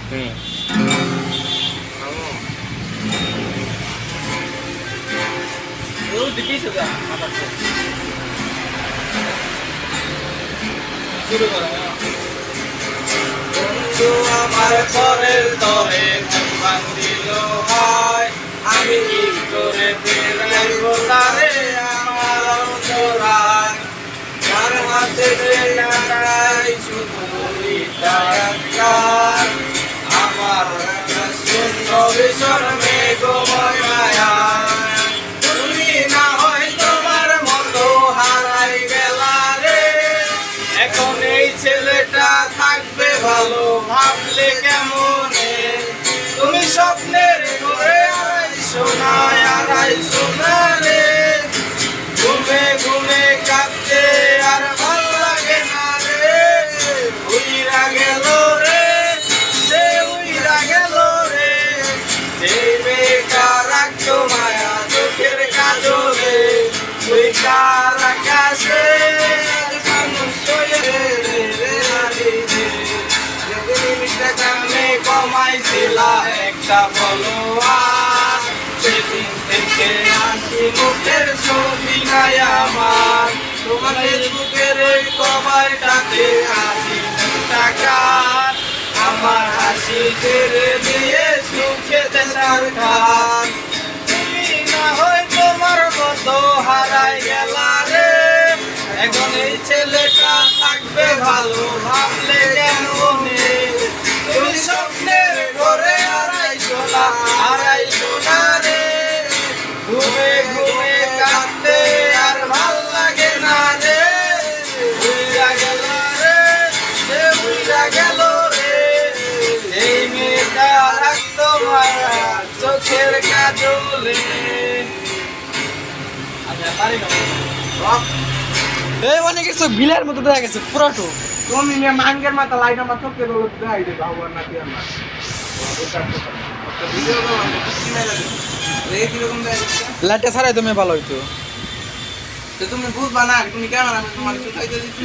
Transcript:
হুম বন্ধু আমার পরের তরে মন দিল হয়, আমি কি করে ফেরাইব তারে আমার অন্তরায়। যার হাতে নাই শুধু টাকার, আমার শূন্য ভীষণ মেঘময় মায়া। তুমি না হয় তোমার মতো হারাই গেলা রে, এখন এই ছেলেটা থাকবে ভালো ভাবলে কেমনে। তুমি স্বপ্নের ঘরে আড়াইশো না আড়াইশো না রে, ঘুমে ঘুমে কাঁদতে আর ভাল লাগে না রে। উইরা গেল রে, সে উইরা গেল রে, যে মেয়েটা রাখতো মায়া চোখের কাজলে, ওই কার আকাশে মানুষ হয়ে রে রে রে রে রে। যেদিনটা কামে কমাইছিলা একটা ফলোয়ার, সেদিন থেকে হাসি মুখের ছবি নাই আমার। তোমার ফেসবুকের ওই কভারটাতে হাসি টাকা, আমার হাসি ছেড়ে দিয়ে সুখে দেশার খান। তুমি না হয় তোমার মতো হারাই গেলা রে, এখন এই ছেলেটা থাকবে ভালো ভাবলে কেমনে। তুমি স্বপ্নের ঘরে আড়াইশো না রে, ঘুমে ঘুমে কাঁদতে আর ভাল লাগে না রে। উইরা গেল রে, সে উইরা গেল রে, এই মেয়েটা রাখতো মায়া চোখের কাজলে। এই অনেক কিছু বিলের মতো দেখা গেছে পুরাটো। তুমি মাঙ্গের মাথা লাইট আমার চোখে দৌড় দেখাই দেবে আবার নাকি আমার ভিডিও কিরকম দেয় লাইটে ছাড়াই তুমি ভালো হইতো। তুমি বুঝবা না, তুমি ক্যামেরা তোমার চোখাইতে দিচ্ছি।